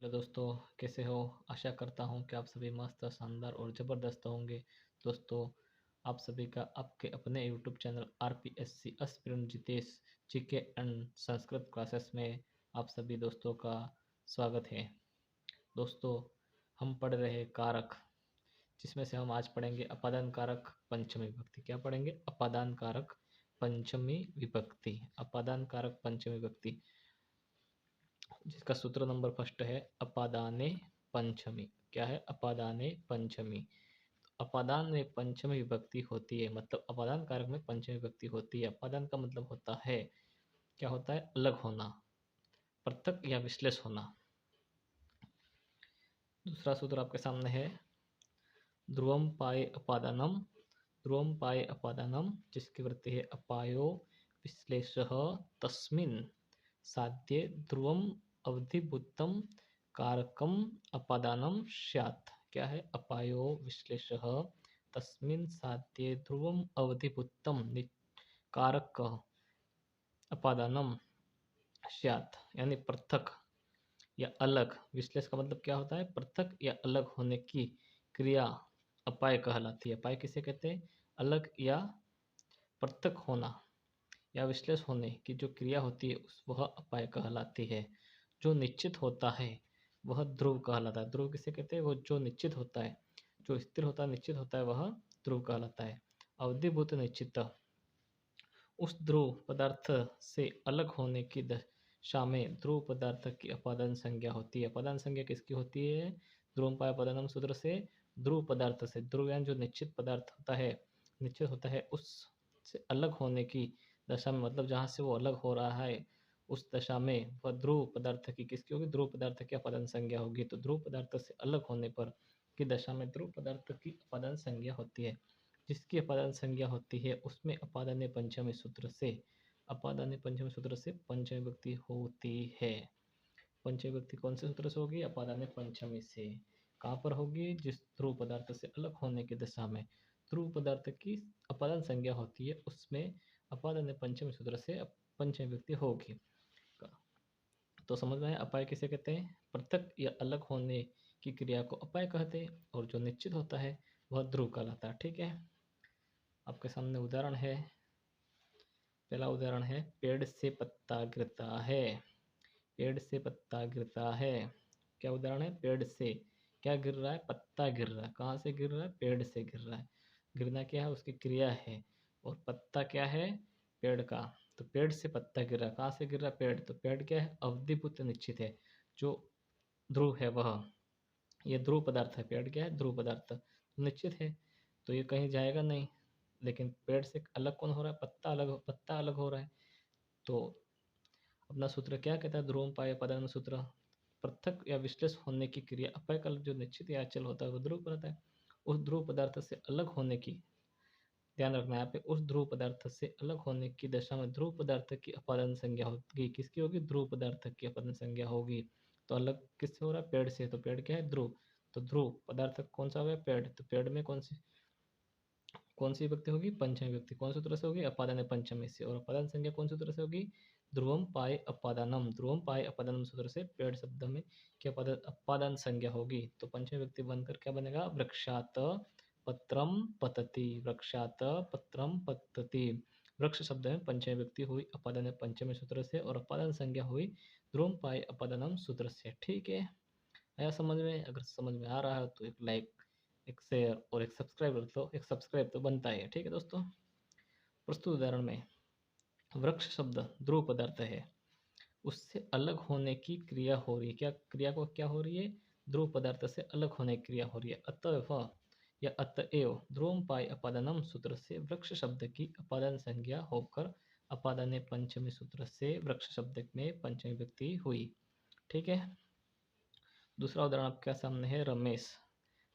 Hello दोस्तों, कैसे हो? आशा करता हूँ कि आप सभी मस्त, शानदार और ज़बरदस्त होंगे। दोस्तों, आप सभी का आपके अपने YouTube channel RPSC aspirant Jitesh GK and Sanskrit classes में आप सभी दोस्तों का स्वागत है। दोस्तों, हम पढ़ रहे कारक, जिसमें से हम आज पढ़ेंगे अपादान कारक पंचमी विभक्ति। क्या पढ़ेंगे? अपादान कारक पंचमी विभक्ति। अपादान कारक पंचमी विभक्ति, जिसका सूत्र नंबर फर्स्ट है अपादाने पंचमी। क्या है? अपादाने पंचमी। अपादान में पंचमी विभक्ति होती है, मतलब अपादान कारक में पंचमी विभक्ति होती है। अपादान का मतलब होता है, क्या होता है? अलग होना, पृथक या विश्लेष होना। दूसरा सूत्र आपके सामने है ध्रुवम पाए अपादानम। ध्रुवम पाए अपादानम, जिसकी वृत्ति है अपायो विश्लेषः तस्मिन् साध्ये ध्रुवम अवधिभूतम कारकम अपादानम स्यात्। क्या है? अपायो विश्लेषः तस्मिन् साध्ये ध्रुवम अवधिभूतम कारक अपादानम स्यात्, यानी पृथक या अलग। विश्लेष का मतलब क्या होता है? पृथक या अलग होने की क्रिया अपाय कहलाती है। अपाय किसे कहते हैं? अलग या पृथक होना या विश्लेष होने की जो क्रिया होती है वह अपाय कहलाती है। जो निश्चित होता है वह ध्रुव कहलाता है। ध्रुव किसे कहते हैं? वो जो निश्चित होता है, जो स्थिर होता है, निश्चित होता है, वह ध्रुव कहलाता है। अवधिभूत निश्चित, उस ध्रुव पदार्थ से अलग होने की दशा में ध्रुव पदार्थ की अपादान संज्ञा होती है। अपादान संज्ञा किसकी होती है? ध्रुवम पाय अपादानम सूत्र से ध्रुव पदार्थ से। ध्रुव यानी जो निश्चित पदार्थ होता है, निश्चित होता है, उससे अलग होने की दशा में, मतलब जहाँ से वो अलग हो रहा है उस दशा में वह ध्रुव पदार्थ की किसकी होगी? ध्रुव पदार्थ की अपादान संज्ञा होगी। तो ध्रुव पदार्थ से अलग होने पर की दशा में ध्रुव पदार्थ की अपादान संज्ञा होती है। जिसकी अपादान संज्ञा होती है उसमें अपादान पंचमी सूत्र से, अपादान पंचमी सूत्र से पंचमी विभक्ति होती है। पंचमी विभक्ति कौन से सूत्र से होगी? अपादान पंचमी से। कहाँ पर होगी? जिस ध्रुव पदार्थ से अलग होने की दशा में ध्रुव पदार्थ की अपादान संज्ञा होती है उसमें अपादान पंचमी सूत्र से पंचमी विभक्ति होगी। तो समझ में आया अपाय किसे कहते हैं? पृथक या अलग होने की क्रिया को अपाय कहते हैं, और जो निश्चित होता है वह ध्रुव कहलाता है। ठीक है, आपके सामने उदाहरण है। पहला उदाहरण है पेड़ से पत्ता गिरता है। पेड़ से पत्ता गिरता है। क्या उदाहरण है? पेड़ से क्या गिर रहा है? पत्ता गिर रहा है। कहाँ से गिर रहा है? पेड़ से गिर रहा है। गिरना क्या है? उसकी क्रिया है। और पत्ता क्या है? पेड़ का। तो पेड़ से पत्ता गिर रहा है। कहाँ से गिर रहा है? पेड़। तो पेड़ क्या है? अवधिभूत निश्चित है, जो ध्रुव है वह, ये ध्रुव पदार्थ है। पेड़ क्या है? ध्रुव पदार्थ निश्चित है, तो ये कहीं जाएगा नहीं। लेकिन पेड़ से अलग कौन हो रहा है? पत्ता अलग हो रहा है। तो अपना सूत्र क्या कहता है? ध्रुवम पाय अपादान सूत्र, पृथक या विश्लेष होने की क्रिया अपाय का जो निश्चित या अचल होता है वो ध्रुव पदार्थ है। उस ध्रुव पदार्थ से अलग होने की, ध्यान रखना यहाँ पे, उस ध्रुव पदार्थ से अलग होने की दशा में ध्रुव पदार्थ की अपादान संज्ञा होगी। किसकी होगी? ध्रुव पदार्थ की अपादान संज्ञा होगी। तो अलग किससे हो रहा है? पेड़ से। तो पेड़ क्या है? ध्रुव। तो ध्रुव पदार्थ कौन सा हो गया? पेड़। तो पेड़ में कौन सी विभक्ति होगी? पंचमी विभक्ति। कौन सूत्र से होगी? अपादान पंचमी से। और अपादान संज्ञा कौन सूत्र से होगी? ध्रुवम पाए अपादानम। ध्रुवम पाए अपादानम सूत्र से पेड़ शब्द में क्या अपादान संज्ञा होगी? तो पंचमी विभक्ति बनकर क्या बनेगा? वृक्षात पत्रम पतति। वृक्षात पत्रम पतति। वृक्ष शब्द में पंचमी विभक्ति हुई अपादान पंचमी सूत्र से, और अपादान संज्ञा हुई ध्रुवम पाए अपादानम सूत्र से। ठीक है, आया समझ में? अगर समझ में आ रहा है तो एक लाइक, एक शेयर और एक सब्सक्राइब, तो एक सब्सक्राइब तो बनता है। ठीक है दोस्तों, प्रस्तुत उदाहरण में वृक्ष शब्द ध्रुव पदार्थ है, उससे अलग होने की क्रिया हो रही है। क्या क्रिया को क्या हो रही है? ध्रुव पदार्थ से अलग होने की क्रिया हो रही है। अतः या अतएव ध्रुवम पाई अपादानम सूत्र से वृक्ष शब्द की अपादान संज्ञा होकर अपादान पंचमी सूत्र से वृक्ष शब्द में पंचमी विभक्ति हुई। ठीक है, दूसरा उदाहरण आपके सामने है रमेश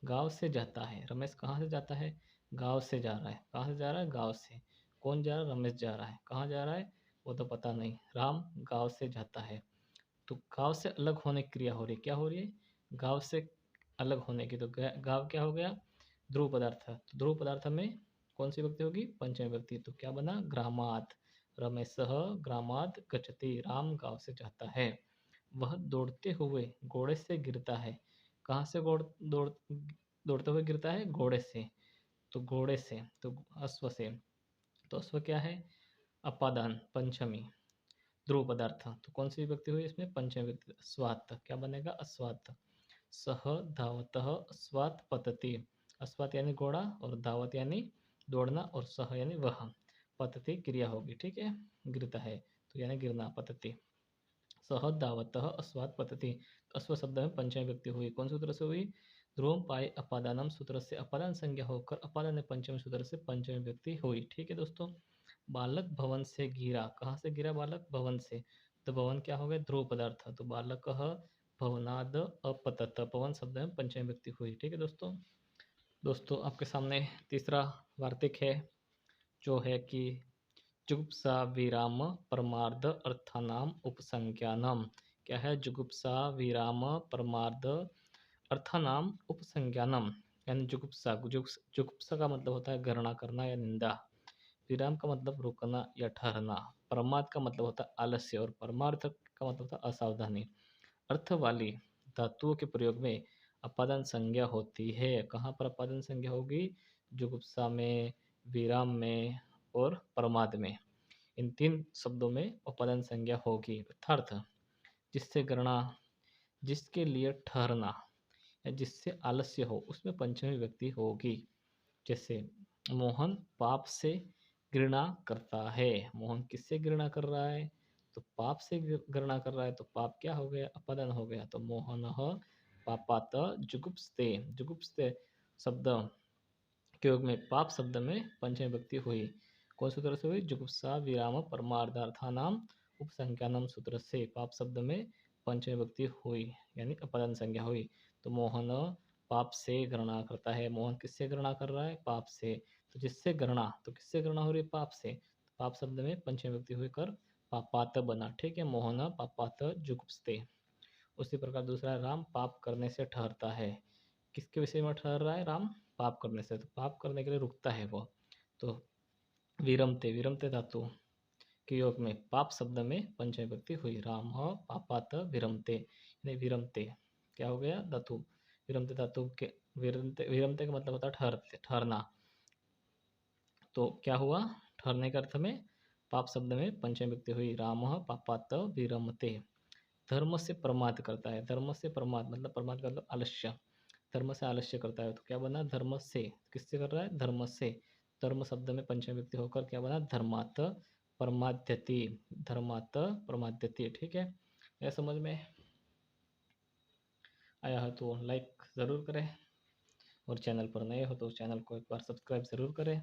गांव से जाता है। रमेश कहाँ से जाता है? गांव से जा रहा है। कहाँ से जा रहा है? गांव से। कौन जा रहा है? रमेश जा रहा है। कहाँ जा रहा है? वो तो पता नहीं। राम गांव से जाता है। तो गांव से अलग होने की क्रिया हो रही है। क्या हो रही है? गांव से अलग होने की। तो गांव क्या हो गया? ध्रुव पदार्थ। तो ध्रुव पदार्थ में कौन सी विभक्ति होगी? पंचमी विभक्ति। तो क्या बना? ग्रामात्। रमेशः ग्रामात् गच्छति। राम गांव से जाता है। वह दौड़ते हुए घोड़े से गिरता है। कहाँ से दौड़ते हुए गिरता है? घोड़े से। तो घोड़े से, तो अश्व से। तो अश्व क्या है? अपादान पंचमी, ध्रुव पदार्थ। तो कौन सी विभक्ति हुई इसमें? पंचमी विभक्ति। अस्वात् क्या बनेगा? अस्वात्। सह धावतः अस्वात् पतति। अस्वात् यानी घोड़ा, और धावत यानी दौड़ना, और सह यानी वह। पतति क्रिया होगी, ठीक है, गिरता है, तो यानी गिरना, पतति। सह धावतः अस्वात् पतति। अश्व शब्द में पंचमी व्यक्ति हुई, कौन सूत्र से हुई? ध्रुवम पाए अपादानम सूत्र से अपादान संज्ञा होकर अपादान पंचमी सूत्र से पंचमी व्यक्ति हुई, ठीक है दोस्तों। बालक भवन से गिरा। कहाँ से गिरा बालक? भवन से। तो भवन क्या हो गया? ध्रुव पदार्थ। तो बालक भवनाद अपतत। भवन शब्द में पंचमी व्यक्ति हुई, ठीक है दोस्तों। दोस्तों आपके सामने तीसरा वार्तिक है, जो है कि जुगुप्सा विराम परमार्थ अर्थानाम उपसंज्ञानम। क्या है? जुगुप्सा विराम परमार्थ अर्थानाम उपसंज्ञानम। यानी जुगुप्सा, जुगुप्सा का मतलब होता है घृणा करना या निंदा। विराम का मतलब रुकना या ठहरना। परमार्थ का मतलब होता है आलस्य, और परमार्थ का मतलब होता है असावधानी। अर्थ वाली धातुओं के प्रयोग में अपादान संज्ञा होती है। कहाँ पर अपादान संज्ञा होगी? जुगुप्सा में, विराम में, और परमाद में। इन तीन शब्दों में अपादान संज्ञा होगी। अर्थात जिससे गणना, जिसके लिए ठहरना, या जिससे आलस्य हो, उसमें पंचमी व्यक्ति होगी। जैसे मोहन पाप से घृणा करता है। मोहन किससे घृणा कर रहा है? तो पाप से घृणा कर रहा है। तो पाप क्या हो गया? अपादान हो गया। तो मोहन पापात जुगुप्सते। जुगुप्सते शब्द के योग में पाप शब्द में पंचमी व्यक्ति हुई। कौन सूत्र से हुई? जुगुप्सा विराम परमार्थानाम उपसंख्यानम सूत्र से पाप शब्द में पंचमी व्यक्ति हुई, यानी अपादान संज्ञा हुई। तो मोहन पाप से घृणा करता है। मोहन किससे घृणा कर रहा है? पाप से। तो जिससे घृणा, तो किससे घृणा हो रही है? पाप से। पाप शब्द में पंचमी व्यक्ति होकर पापात बना, ठीक है। मोहन पापात जुगुप्सते। उसी प्रकार दूसरा, राम पाप करने से ठहरता है। किसके विषय में ठहर रहा है? राम पाप करने से। तो पाप करने के लिए रुकता है वो। तो विरमते, विरमते धातु के योग में पाप शब्द में पंचमी व्यक्ति हुई। राम पापात विरमते, यानी विरमते क्या हो गया? धातु। विरमते धातु के, विरमते, विरमते का मतलब होता है ठहरते, ठहरना। तो क्या हुआ? ठहरने के अर्थ में पाप शब्द में पंचमी व्यक्ति हुई। राम पापात विरमते। धर्म से प्रमाद करता है। धर्म से प्रमाद मतलब, प्रमाद का मतलब आलस्य। धर्म से आलस्य करता है। तो क्या बना? धर्म से। किससे कर रहा है? धर्म से। धर्म शब्द में पंचमी व्यक्ति होकर क्या बना? धर्मात प्रमाद्यति। धर्मात प्रमाद्यति, ठीक है। यह समझ में आया है तो लाइक ज़रूर करें, और चैनल पर नए हो तो चैनल को एक बार सब्सक्राइब ज़रूर करें।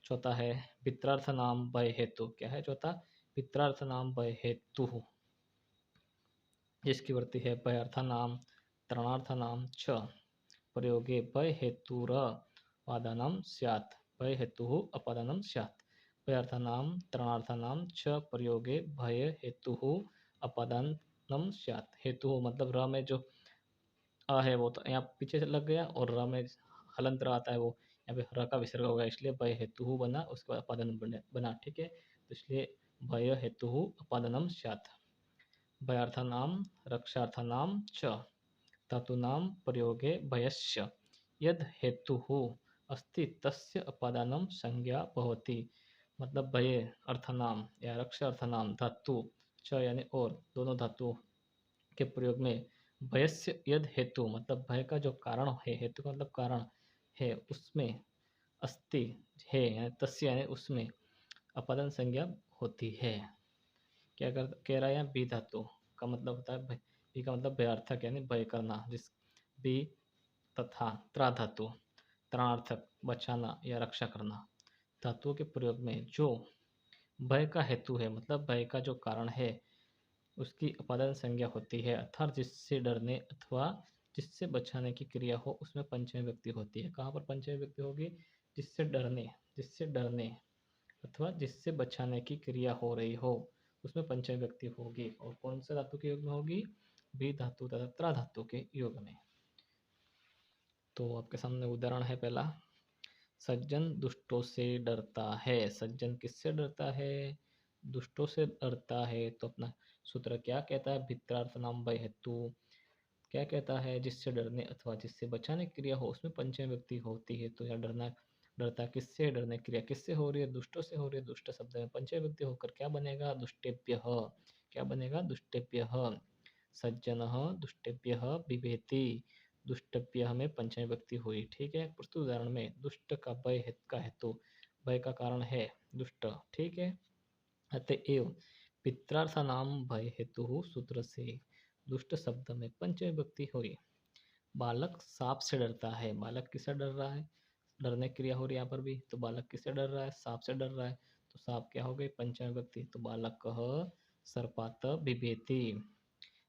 चौथा है पित्रार्थ नाम भय हेतु। क्या है चौथा? पित्रार्थ नाम भय हेतु, जिसकी वृत्ति है भयार्थ नाम त्रणार्थ नाम च प्रयोगे भय हेतुर अपादानम स्यात्। भय हेतु अपादानम स्यात्। भयार्थानाम त्रणार्थानाम च प्रयोगे भय हेतु अपादानम स्यात्। हेतु मतलब र में जो अ है वो तो यहाँ पीछे से लग गया, और र में हलंत आता है वो यहाँ पे र का विसर्ग हो गया, इसलिए भय हेतु बना, उसके बाद अपादान बना, ठीक है। तो इसलिए भय हेतु अपादानम स्यात्। भयार्थानाम रक्षार्थानाम च धातूनां प्रयोगे भयस्य यद हेतुः अस्ति तस्य अपादानं संज्ञा भवति। मतलब भय अर्थनाम या रक्ष अर्थनाम धातु च यानी और, दोनों धातु के प्रयोग में भयस्य यद हेतु मतलब भय का जो कारण है, हेतु का मतलब कारण है, उसमें अस्ति है यानी तस्य यानी उसमें अपादान संज्ञा होती है। क्या कह रहा है यहाँ? बी धातु का मतलब होता है भय। बी का मतलब भयार्थक यानी भय करना। जिस बी तथा त्रा धातु त्रणार्थक बचाना या रक्षा करना धातुओं के प्रयोग में जो भय का हेतु है, मतलब भय का जो कारण है, उसकी अपादान संज्ञा होती है। अर्थात जिससे डरने अथवा जिससे बचाने की क्रिया हो, उसमें पंचमी व्यक्ति होती है। कहाँ पर पंचमी व्यक्ति होगी? जिससे डरने, जिससे डरने अथवा जिससे बचाने की क्रिया हो रही हो, उसमें पंचमी व्यक्ति होगी। और कौन से धातु के योग में होगी? बी धातु तथा त्रा धातु के योग में। तो आपके सामने उदाहरण है पहला, सज्जन दुष्टों से डरता है। सज्जन किससे डरता है? दुष्टों से डरता है। तो अपना सूत्र क्या कहता है? भित्रार्थनाम भय हेतु क्या कहता है? जिससे डरने अथवा जिससे बचाने की क्रिया हो उसमें पंचमी विभक्ति होती है। तो यहाँ डरना, डरता किससे है? डरने की क्रिया किससे हो रही है? दुष्टों से हो रही है। दुष्ट शब्द में पंचमी विभक्ति होकर क्या बनेगा? दुष्टेभ्यः। क्या बनेगा? दुष्टेभ्यः। सज्जनः दुष्टेभ्यः बिभेति। दुष्टभ्यः में पंचमी विभक्ति हुई। ठीक है। प्रस्तुत उदाहरण में दुष्ट का भय का हेतु, भय का कारण है दुष्ट। ठीक है। अतएव पित्रार्थानाम भय हेतु सूत्र से दुष्ट शब्द में पंचमी विभक्ति हुई। बालक सांप से डरता है। बालक किससे डर रहा है? डरने की क्रिया हो रही है यहाँ पर भी। तो बालक किससे डर रहा है? सांप से डर रहा है। तो सांप क्या हो गई? पंचमी विभक्ति। तो बालक सर्पात बिभेति।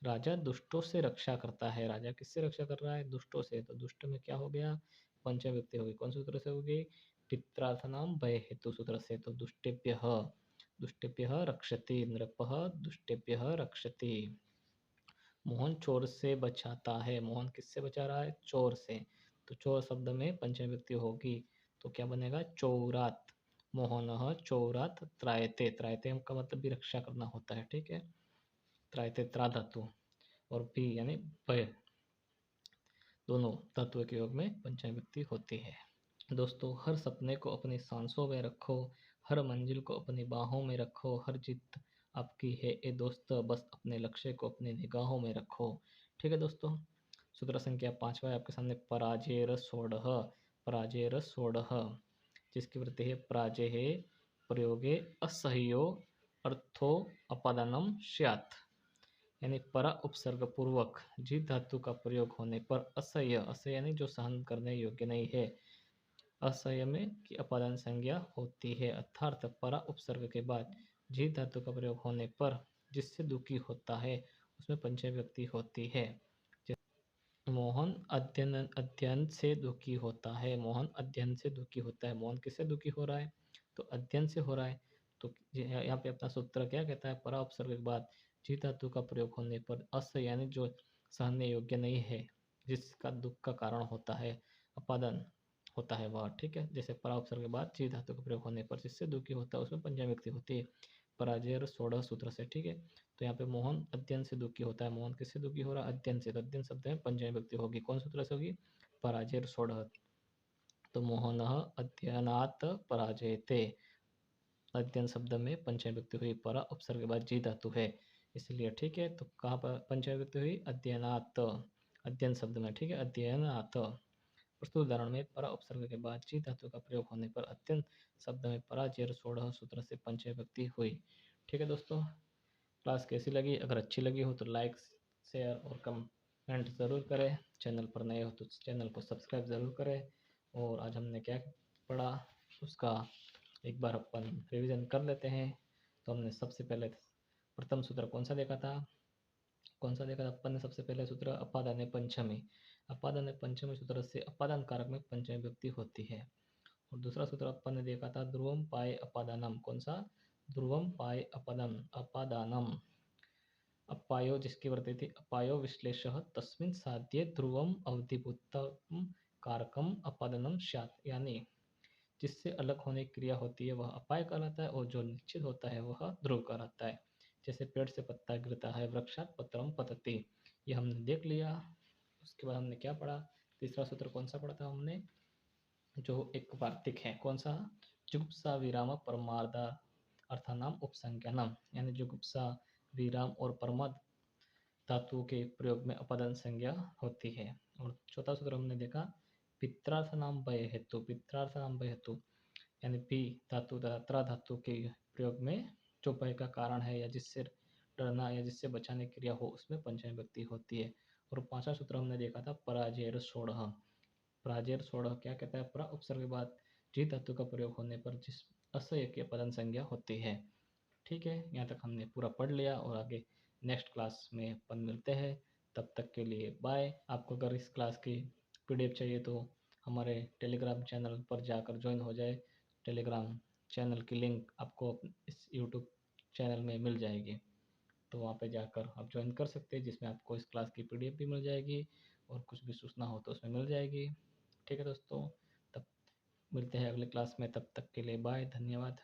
राजा दुष्टों से रक्षा करता है। राजा किससे रक्षा कर रहा है? दुष्टों से। तो दुष्ट में क्या हो गया? पंचमी विभक्ति हो गई। कौन सूत्र से होगी? पित्रार्थनाम भय हेतु सूत्र से। तो दुष्टेभ्यः, दुष्टेभ्यः रक्षति। नृपः दुष्टेभ्यः रक्षति। मोहन चोर से बचाता है। मोहन किससे बचा रहा है? चोर से। तो चोर शब्द में पंचमी विभक्ति होगी। तो क्या बनेगा? चौरात। मोहनः चौरात त्रायते। त्रायते का मतलब भी रक्षा करना होता है। ठीक है। त्रायते त्रा धातु और भी यानी भय, दोनों तत्व के योग में पंचमी विभक्ति होती है। दोस्तों, हर सपने को अपनी सांसों में रखो, हर मंजिल को अपनी बाहों में रखो, हर जीत आपकी है ए दोस्त, बस अपने लक्ष्य को अपनी निगाहों में रखो। ठीक है दोस्तों। सूत्र संख्या 5वां है आपके सामने, पराजय सोढ़। पराजय सोढ़ जिसकी वृत्ति है पराजय प्रयोगे असह्यो अर्थो अपादानम स्यात्। यानी परा उपसर्ग पूर्वक जी धातु का प्रयोग होने पर असह्य, असह्य यानी जो सहन करने योग्य नहीं है, असह्य में की अपादान संज्ञा होती है। अर्थात परा उपसर्ग के बाद जी धातु का प्रयोग होने पर जिससे दुखी होता है उसमें पंचमी विभक्ति होती है। मोहन अध्ययन, अध्ययन से दुखी होता है। मोहन अध्ययन से दुखी होता है। मोहन किससे दुखी हो रहा है? तो अध्ययन से हो रहा है। तो यहाँ पे अपना सूत्र क्या कहता है? परा उपसर्ग के बाद जी धातु का प्रयोग होने पर अस यानी जो सहने योग्य नहीं है, जिसका दुख का कारण होता है, अपादन होता है वह। ठीक है। जैसे परा उपसर्ग के बाद जी धातु का प्रयोग होने पर जिससे दुखी होता है उसमें पंचमी विभक्ति होती है। पराजय सोढ़ सूत्र से। ठीक है। तो यहाँ पे मोहन अध्ययन से दुखी होता है। मोहन किससे दुखी हो रहा है? अध्ययन से। तो अध्ययन शब्द में पंचमी विभक्ति होगी। कौन सूत्र से होगी? पराजय सोढ़। तो मोहन अध्ययनात् पराजयते। अध्ययन शब्द में पंचमी विभक्ति हुई। परा उपसर्ग के बाद जी धातु है इसलिए। ठीक है। तो कहाँ पर पंचमी विभक्ति हुई? अध्ययनात्, अध्ययन शब्द में। ठीक है। अध्ययनात्। प्रस्तुत उदाहरण में परा उपसर्ग के बाद जी धातु का प्रयोग होने पर अत्यंत शब्द में पराजय सोढ़ सूत्र से पंचमी विभक्ति हुई। ठीक है दोस्तों। क्लास कैसी लगी? अगर अच्छी लगी हो तो लाइक, शेयर और कमेंट ज़रूर करें। चैनल पर नए हो तो चैनल को सब्सक्राइब ज़रूर करें। और आज हमने क्या पढ़ा उसका एक बार अपन रिवीजन कर लेते हैं। तो हमने सबसे पहले प्रथम सूत्र कौन सा देखा था? कौन सा देखा था अपन ने? सबसे पहले सूत्र अपादाने पंचमी। अपादाने पंचमी सूत्र से अपादान कारक में पंचमी विभक्ति होती है। और दूसरा सूत्र अपन ने देखा था ध्रुवम पाए अपादानम। कौन सा? ध्रुवम पाए अपादानम। अपायो जिसकी वृत्ति थी अपायो विश्लेष तस्मिन् साध्ये ध्रुवम अवधिभूतम कारकम अपादनम स्यात्। यानी जिससे अलग होने की क्रिया होती है वह अपाय कहलाता है और जो निश्चित होता है वह ध्रुव कहलाता है। जैसे पेड़ से पत्ता गिरता है, वृक्षात् पत्रम पतति। ये हमने देख लिया। उसके बाद हमने क्या पढ़ा? तीसरा सूत्र कौन सा पढ़ा था हमने? जो एक वार्तिक है। कौन सा? जुगुप्सा विराम परमार्था अर्थानाम उपसंज्ञानम। यानी जुगुप्सा, विराम और परमार्थ धातु के प्रयोग में अपादान संज्ञा होती है। और चौथा सूत्र हमने देखा पित्रार्थ नाम भय हेतु। पित्रार्थ नाम भय हेतु यानी पी धातु तथा त्रा धातु के प्रयोग में जो भय का कारण है या जिससे डरना या जिससे बचाने की क्रिया हो उसमें पंचमी विभक्ति होती है। और पांचवा सूत्र हमने देखा था पराजय सोढ़। पराजय सोढ़ क्या कहता है? परा उपसर्ग के बाद जी धातु का प्रयोग होने पर जिस असह्य की अपदन संज्ञा होती है। ठीक है। यहाँ तक हमने पूरा पढ़ लिया और आगे नेक्स्ट क्लास में अपन मिलते हैं। तब तक के लिए बाय। आपको अगर इस क्लास की पीडीएफ चाहिए तो हमारे टेलीग्राम चैनल पर जाकर ज्वाइन हो जाए। टेलीग्राम चैनल की लिंक आपको इस यूट्यूब चैनल में मिल जाएगी। तो वहाँ पे जाकर आप ज्वाइन कर सकते हैं जिसमें आपको इस क्लास की पीडीएफ भी मिल जाएगी और कुछ भी सूचना हो तो उसमें मिल जाएगी। ठीक है दोस्तों। तब मिलते हैं अगले क्लास में। तब तक के लिए बाय। धन्यवाद।